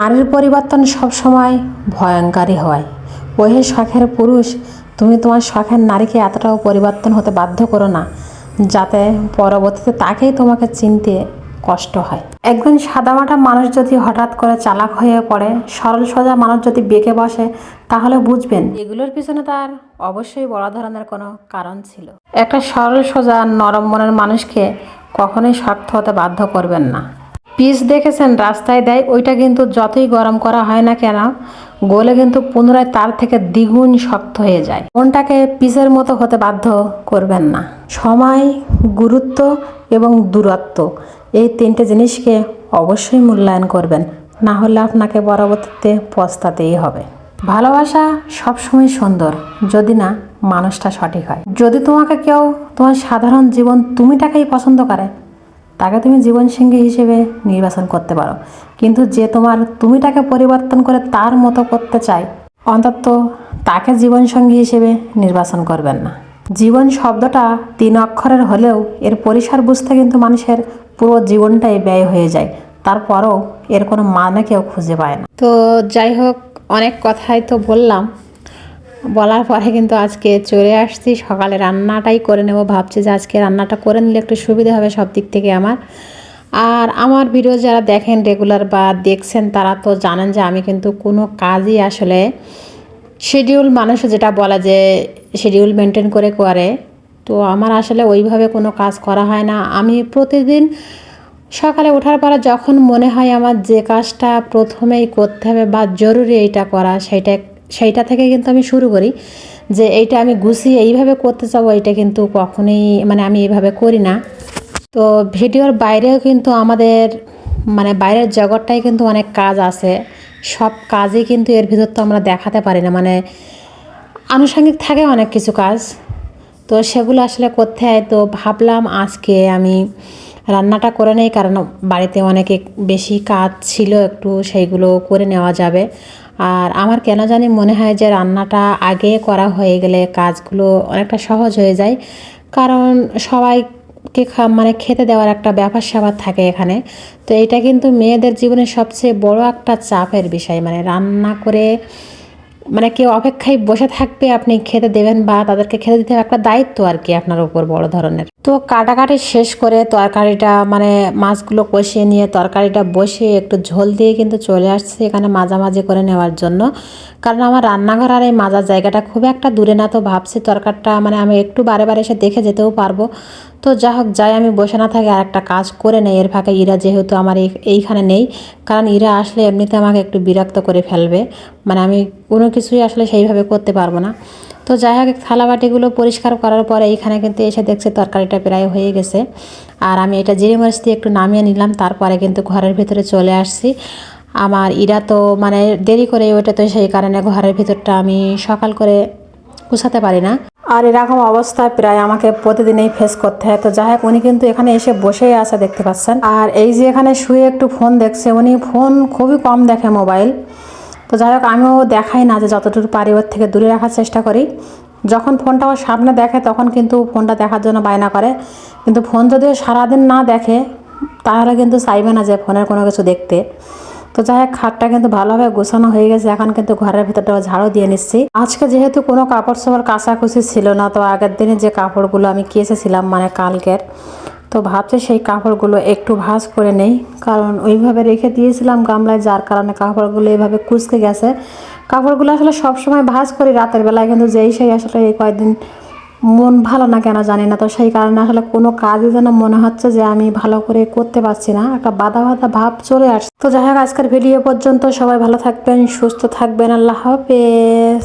নারীর পরিবর্তন সবসময় ভয়ঙ্করই হয়। ওহে শখের পুরুষ, তুমি তোমার শখের নারীকে এতটাও পরিবর্তন হতে বাধ্য করো না যাতে পরবর্তীতে তাকেই তোমাকে চিনতে কষ্ট হয়। একজন সাদামাটা মানুষ যদি হঠাৎ করে চালাক হয়ে পড়ে, সরল সোজা মানুষ যদি বেঁকে বসে, তাহলে বুঝবেন এগুলোর পিছনে তার অবশ্যই বড় ধরনের কোনো কারণ ছিল। একটা সরল সোজা নরম মনের মানুষকে কখনোই শক্ত হতে বাধ্য করবেন না। পিস দেখেছেন রাস্তায় দেয়, ওইটা কিন্তু যতই গরম করা হয় না কেন, গলে কিন্তু পুনরায় তার থেকে দ্বিগুণ শক্ত হয়ে যায়। মনটাকে পিসের মতো হতে বাধ্য করবেন না। সময়, গুরুত্ব এবং দূরত্ব, এই তিনটে জিনিসকে অবশ্যই মূল্যায়ন করবেন, না হলে আপনাকে পরবর্তীতে পস্তাতেই হবে। ভালোবাসা সবসময় সুন্দর যদি না মানুষটা সঠিক হয়। যদি তোমাকে কেউ তোমার সাধারণ জীবন তুমিটাকেই পছন্দ করে, তাকে তুমি জীবনসঙ্গী হিসেবে নির্বাচন করতে পারো, কিন্তু যে তোমার তুমিটাকে পরিবর্তন করে তার মতো করতে চায়, অন্তত তাকে জীবনসঙ্গী হিসেবে নির্বাচন করবেন না। জীবন শব্দটা 3 অক্ষরের হলেও এর পরিসর বুঝতে কিন্তু মানুষের পুরো জীবনটাই ব্যয় হয়ে যায়, তারপরও এর কোনো মানে কেউ খুঁজে পায় না। তো যাই হোক, অনেক কথাই তো বলার পরে কিন্তু আজকে চলে আসছি, সকালে রান্নাটাই করে নেব ভাবছি যে আজকে রান্নাটা করে নিলে একটু সুবিধা হবে সব দিক থেকে আমার। আর আমার ভিডিও যারা দেখেন রেগুলার বা দেখছেন তারা তো জানেন যে আমি কিন্তু কোনো কাজই আসলে শিডিউল, মানুষ যেটা বলা যে শিডিউল মেনটেন করে, তো আমার আসলে ওইভাবে কোনো কাজ করা হয় না। আমি প্রতিদিন সকালে ওঠার পরে যখন মনে হয় আমার যে কাজটা প্রথমেই করতে হবে বা জরুরি এইটা করা, সেইটা থেকে কিন্তু আমি শুরু করি যে এইটা আমি গুছিয়ে এইভাবে করতে চাবো, এইটা কিন্তু কখনোই আমি এইভাবে করি না। তো ভিডিওর বাইরেও কিন্তু আমাদের বাইরের জগৎটাই কিন্তু অনেক কাজ আছে, সব কাজই কিন্তু এর ভিতর তো আমরা দেখাতে পারি না, আনুষঙ্গিক থাকে অনেক কিছু কাজ, তো সেগুলো আসলে করতে হয়। তো ভাবলাম আজকে আমি রান্নাটা করে নেই, কারণ বাড়িতে অনেক বেশি কাজ ছিল, একটু সেইগুলো করে নেওয়া যাবে। আর আমার কেন জানি মনে হয় যে রান্নাটা আগে করা হয়ে গেলে কাজগুলো অনেকটা সহজ হয়ে যায়, কারণ সবাইকে খেতে দেওয়ার একটা ব্যাপার স্যাপার থাকে এখানে। তো এটা কিন্তু মেয়েদের জীবনে সবচেয়ে বড় একটা চাপের বিষয়, রান্না করে কেউ অপেক্ষায় বসে থাকবে, আপনি খেতে দেবেন বা তাদেরকে খেতে দিতে হবে, একটা দায়িত্ব আর কি আপনার উপর বড় ধরনের। তো কাটাকাটি শেষ করে তরকারিটা মাছগুলো কষিয়ে নিয়ে তরকারিটা বসিয়ে একটু ঝোল দিয়ে কিন্তু চলে আসছে এখানে মাঝামাঝি করে নেওয়ার জন্য, কারণ আমার রান্নাঘর আর এই মাজার জায়গাটা খুব একটা দূরে না। তো ভাবছি তরকারিটা আমি একটু বারে বারে এসে দেখে যেতেও পারবো। তো যা হোক, যাই আমি বসে না থাকি আর একটা কাজ করে নেই। এর ফাঁকে ইরা যেহেতু আমার এইখানে নেই, কারণ ইরা আসলে এমনিতে আমাকে একটু বিরক্ত করে ফেলবে, আমি কোনো কিছুই আসলে সেইভাবে করতে পারবো না। তো যাই হোক, থালাবাটিগুলো পরিষ্কার করার পরে এইখানে কিন্তু এসে দেখছি তরকারিটা প্রায় হয়ে গেছে, আর আমি এটা জিরে মরিচ দিয়ে একটু নামিয়ে নিলাম। তারপরে কিন্তু ঘরের ভিতরে চলে আসছি। আমার ইরা তো দেরি করে ওইটা, তো সেই কারণে ঘরের ভিতরটা আমি সকাল করে গুছাতে পারি না, আর এরকম অবস্থায় প্রায় আমাকে প্রতিদিনই ফেস করতে হয়। তো যাই হোক, উনি কিন্তু এখানে এসে বসেই আছে দেখতে পাচ্ছেন, আর এই যে এখানে শুয়ে একটু ফোন দেখছে। উনি ফোন খুবই কম দেখে, মোবাইল। তো যাই হোক, আমিও দেখাই না, যে যতটুকু পারি ওর থেকে দূরে রাখার চেষ্টা করি। যখন ফোনটা ওর সামনে দেখে তখন কিন্তু ফোনটা দেখার জন্য বায়না করে, কিন্তু ফোন যদিও সারাদিন না দেখে তাহলে কিন্তু চাইবে না যে ফোনের কোনো কিছু দেখতে। তো যাই হোক, খাটটা কিন্তু ভালোভাবে গোছানো হয়ে গেছে, এখন কিন্তু ঘরের ভিতরটা ঝাড়ু দিয়ে নিচ্ছি। আজকে যেহেতু কোনো কাপড় চোপড় কাচাকুচি ছিল না, তো আগের দিনে যে কাপড়গুলো আমি কেচেছিলাম কালকের, তো ভাবছি সেই কাপড়গুলো একটু ভাঁজ করে নেই, কারণ ওইভাবে রেখে দিয়েছিলাম গামলায়, যার কারণে কাপড়গুলো এইভাবে কুঁচকে গেছে। কাপড়গুলো আসলে সবসময় ভাঁজ করি রাতের বেলায়, কিন্তু সেই আসলে এই কয়েকদিন মন ভালো না কেন জানি না, তো সেই কারণে আসলে কোনো কাজই যেন মনে হচ্ছে যে আমি ভালো করে করতে পারছি না, একটা বাধা বাধা ভাব চলে আসছে। তো যাই হোক, আজকের ভিডিও পর্যন্ত, সবাই ভালো থাকবেন, সুস্থ থাকবেন, আল্লাহ হাফেজ।